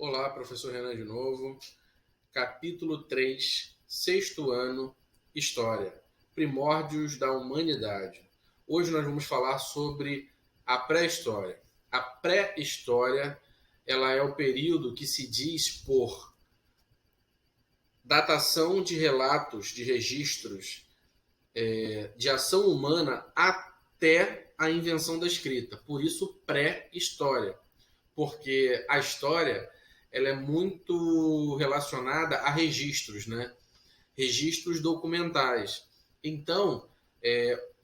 Olá, professor Renan de novo. Capítulo 3, sexto ano, História. Primórdios da Humanidade. Hoje nós vamos falar sobre a pré-história. A pré-história, ela é o período que se diz por datação de relatos, de registros de ação humana até a invenção da escrita. Por isso, pré-história. Porque a história ela é muito relacionada a registros, né? Registros documentais. Então,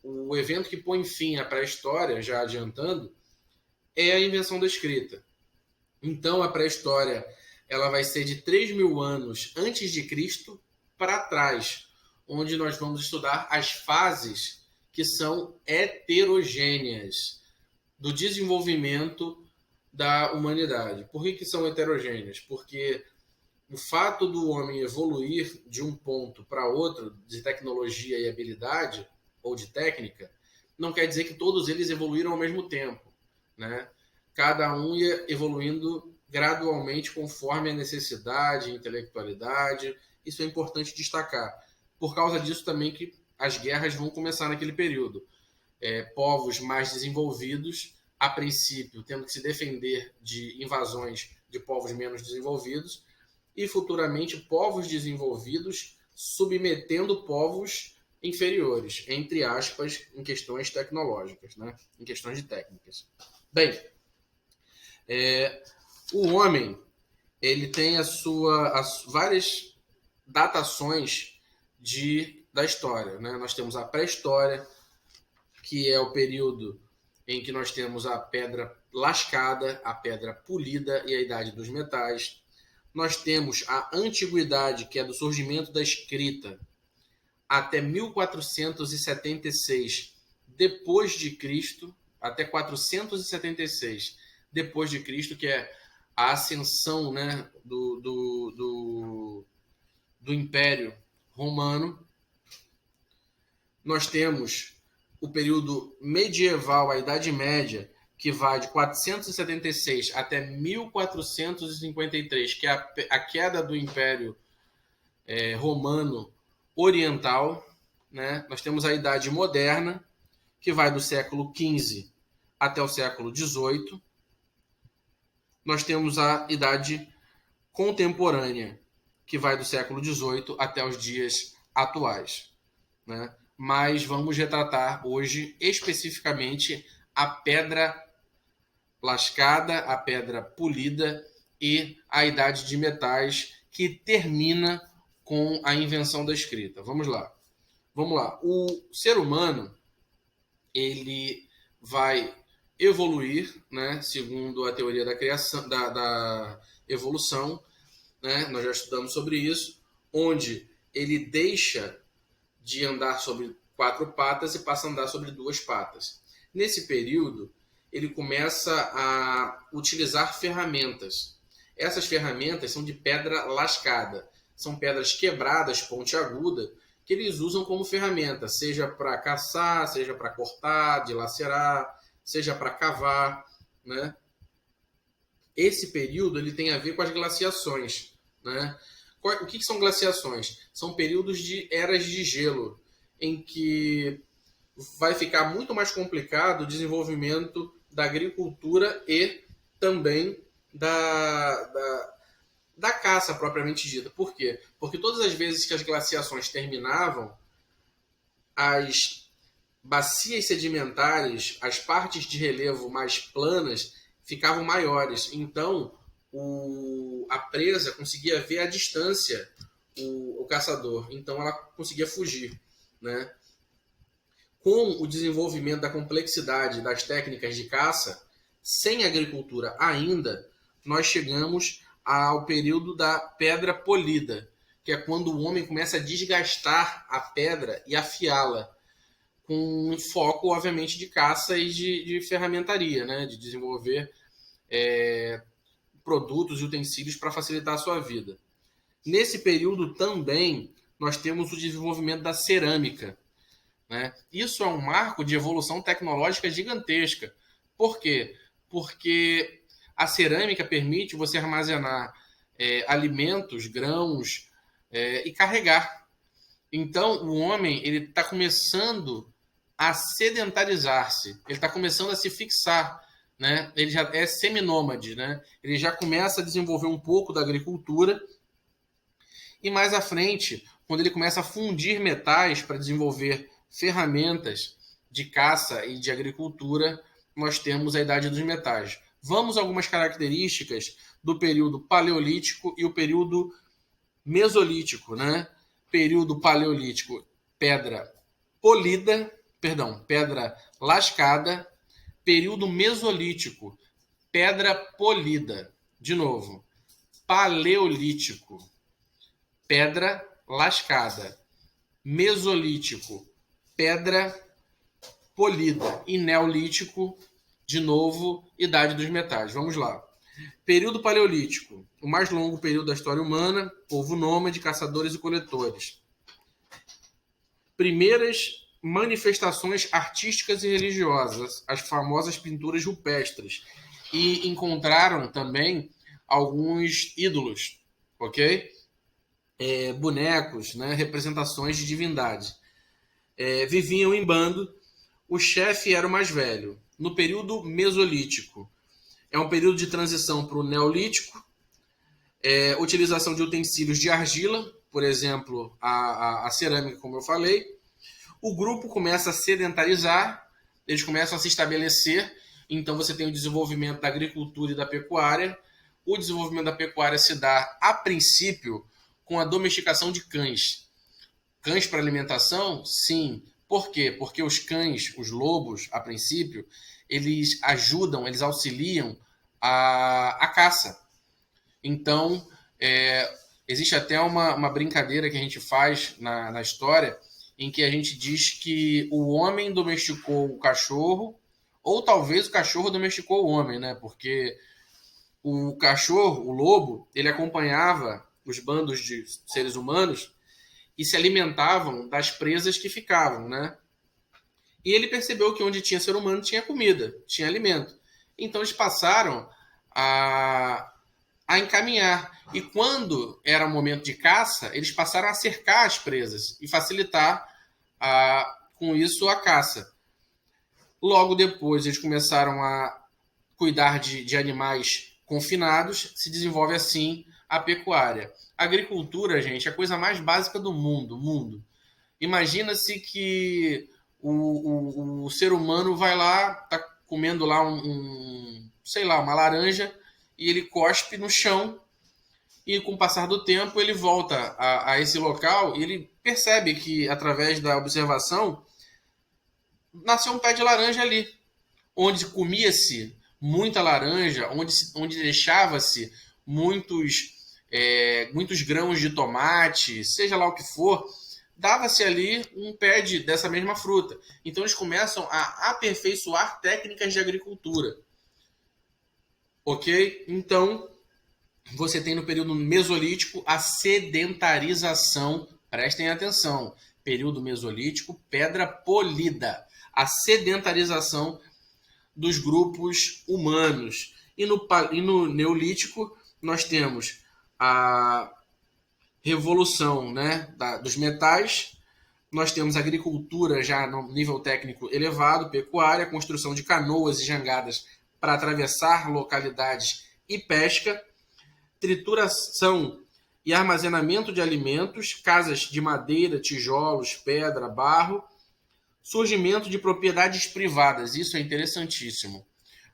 o evento que põe fim à pré-história, já adiantando, é a invenção da escrita. Então, a pré-história ela vai ser de 3.000 anos antes de Cristo para trás, onde nós vamos estudar as fases que são heterogêneas do desenvolvimento da humanidade. Por que são heterogêneas? Porque o fato do homem evoluir de um ponto para outro, de tecnologia e habilidade, ou de técnica, não quer dizer que todos eles evoluíram ao mesmo tempo, né? Cada um ia evoluindo gradualmente conforme a necessidade, a intelectualidade. Isso é importante destacar. Por causa disso também que as guerras vão começar naquele período. Povos mais desenvolvidos, a princípio, tendo que se defender de invasões de povos menos desenvolvidos, e futuramente povos desenvolvidos submetendo povos inferiores, entre aspas, em questões tecnológicas, né? Em questões de técnicas. Bem, o homem ele tem as várias datações da história, né? Nós temos a pré-história, que é o período em que nós temos a pedra lascada, a pedra polida e a idade dos metais. Nós temos a antiguidade, que é do surgimento da escrita, até 1476 depois de Cristo, até 476 depois de Cristo, que é a ascensão, né, do Império Romano. Nós temos o período medieval, a Idade Média, que vai de 476 até 1453, que é a queda do Império Romano Oriental, né? Nós temos a Idade Moderna, que vai do século XV até o século XVIII. Nós temos a Idade Contemporânea, que vai do século XVIII até os dias atuais, né? Mas vamos retratar hoje especificamente a pedra lascada, a pedra polida e a idade de metais, que termina com a invenção da escrita. Vamos lá. O ser humano ele vai evoluir, né, segundo a teoria da criação, da evolução, né? Nós já estudamos sobre isso, onde ele deixa de andar sobre 4 patas e passa a andar sobre 2 patas. Nesse período, ele começa a utilizar ferramentas. Essas ferramentas são de pedra lascada. São pedras quebradas, pontiaguda, que eles usam como ferramenta, seja para caçar, seja para cortar, dilacerar, seja para cavar, né? Esse período ele tem a ver com as glaciações, né? O que são glaciações? São períodos de eras de gelo, em que vai ficar muito mais complicado o desenvolvimento da agricultura e também da caça propriamente dita. Por quê? Porque todas as vezes que as glaciações terminavam, as bacias sedimentares, as partes de relevo mais planas, ficavam maiores. Então, a presa conseguia ver à distância o caçador. Então, ela conseguia fugir, né? Com o desenvolvimento da complexidade das técnicas de caça, sem agricultura ainda, nós chegamos ao período da pedra polida, que é quando o homem começa a desgastar a pedra e afiá-la, com um foco, obviamente, de caça e de ferramentaria, né? De desenvolver produtos e utensílios para facilitar a sua vida. Nesse período também nós temos o desenvolvimento da cerâmica, né? Isso é um marco de evolução tecnológica gigantesca. Por quê? Porque A cerâmica permite você armazenar alimentos, grãos e carregar. Então, o homem ele está começando a sedentarizar-se, ele está começando a se fixar, né? Ele já é seminômade, né? Ele já começa a desenvolver um pouco da agricultura e mais à frente, quando ele começa a fundir metais para desenvolver ferramentas de caça e de agricultura, nós temos a Idade dos Metais. Vamos a algumas características do período paleolítico e o período mesolítico, né? Período paleolítico, pedra polida, pedra lascada. Período mesolítico, pedra polida. De novo, paleolítico, pedra lascada. Mesolítico, pedra polida. E neolítico, de novo, Idade dos Metais. Vamos lá. Período paleolítico, o mais longo período da história humana, povo nômade, caçadores e coletores. Primeiras manifestações artísticas e religiosas, as famosas pinturas rupestres. E encontraram também alguns ídolos, ok? Bonecos, né? Representações de divindades. Viviam em bando, o chefe era o mais velho. No período mesolítico, é um período de transição para o neolítico, utilização de utensílios de argila, por exemplo, a cerâmica, como eu falei. O grupo começa a sedentarizar, eles começam a se estabelecer, então você tem o desenvolvimento da agricultura e da pecuária. O desenvolvimento da pecuária se dá, a princípio, com a domesticação de cães. Cães para alimentação? Sim. Por quê? Porque os cães, os lobos, a princípio, eles ajudam, eles auxiliam a caça. Então, existe até uma brincadeira que a gente faz na história, em que a gente diz que o homem domesticou o cachorro, ou talvez o cachorro domesticou o homem, né? Porque o cachorro, o lobo, ele acompanhava os bandos de seres humanos e se alimentavam das presas que ficavam, né? E ele percebeu que onde tinha ser humano tinha comida, tinha alimento. Então eles passaram a encaminhar. E quando era o momento de caça, eles passaram a cercar as presas e facilitar com isso a caça. Logo depois eles começaram a cuidar de animais confinados, se desenvolve assim a pecuária. A agricultura, gente, é a coisa mais básica do mundo. Imagina-se que o ser humano vai lá, tá comendo lá sei lá, uma laranja, e ele cospe no chão, e com o passar do tempo ele volta a esse local e ele percebe que, através da observação, nasceu um pé de laranja ali, onde comia-se muita laranja, onde deixava-se muitos grãos de tomate, seja lá o que for, dava-se ali um pé dessa mesma fruta. Então eles começam a aperfeiçoar técnicas de agricultura. Ok? Então, você tem no período mesolítico a sedentarização. Prestem atenção. Período mesolítico, pedra polida. A sedentarização dos grupos humanos. E no neolítico, nós temos a revolução, né, dos metais. Nós temos agricultura já no nível técnico elevado, pecuária, construção de canoas e jangadas para atravessar localidades e pesca, trituração e armazenamento de alimentos, casas de madeira, tijolos, pedra, barro, surgimento de propriedades privadas. Isso é interessantíssimo.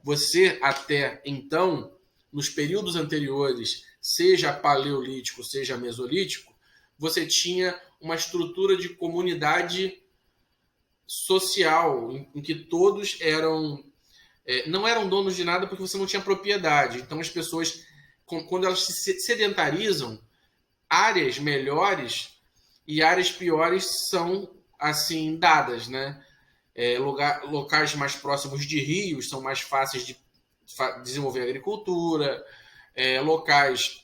Você, até então, nos períodos anteriores, seja paleolítico, seja mesolítico, você tinha uma estrutura de comunidade social em que todos não eram donos de nada, porque você não tinha propriedade. Então as pessoas, quando elas se sedentarizam, áreas melhores e áreas piores são assim dadas, né? Locais mais próximos de rios são mais fáceis de desenvolver agricultura, locais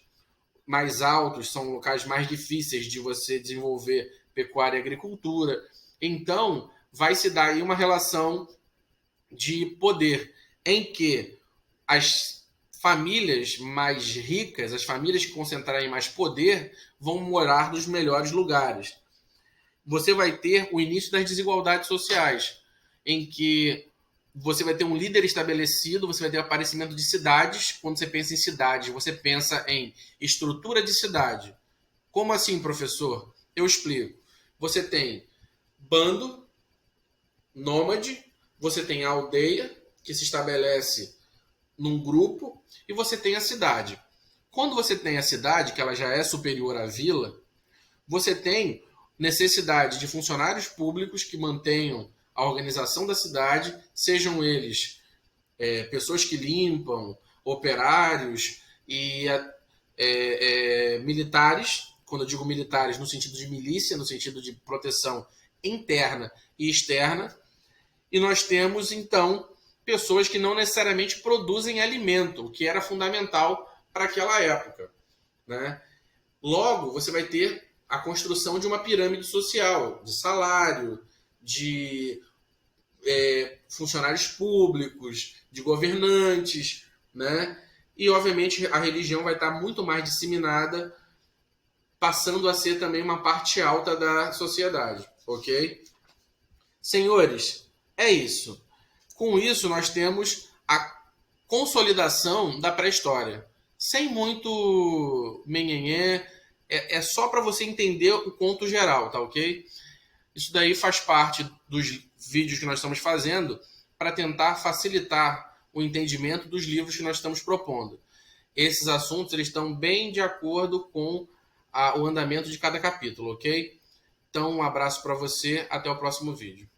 mais altos são locais mais difíceis de você desenvolver pecuária e agricultura. Então vai se dar aí uma relação de poder em que as famílias mais ricas, as famílias que concentrarem mais poder, vão morar nos melhores lugares. Você vai ter o início das desigualdades sociais, em que você vai ter um líder estabelecido, você vai ter o aparecimento de cidades. Quando você pensa em cidade, você pensa em estrutura de cidade. Como assim, professor? Eu explico. Você tem bando, nômade, você tem a aldeia, que se estabelece num grupo, e você tem a cidade. Quando você tem a cidade, que ela já é superior à vila, você tem necessidade de funcionários públicos que mantenham a organização da cidade, sejam eles pessoas que limpam, operários e militares. Quando eu digo militares, no sentido de milícia, no sentido de proteção interna e externa. E nós temos, então, pessoas que não necessariamente produzem alimento, o que era fundamental para aquela época, né? Logo, você vai ter a construção de uma pirâmide social, de salário, de funcionários públicos, de governantes, né? E, obviamente, a religião vai estar muito mais disseminada, passando a ser também uma parte alta da sociedade, ok? Senhores, é isso. Com isso, nós temos a consolidação da pré-história. Sem muito menhenhê, é só para você entender o ponto geral, tá ok? Isso daí faz parte dos vídeos que nós estamos fazendo para tentar facilitar o entendimento dos livros que nós estamos propondo. Esses assuntos eles estão bem de acordo com o andamento de cada capítulo, ok? Então, um abraço para você, até o próximo vídeo.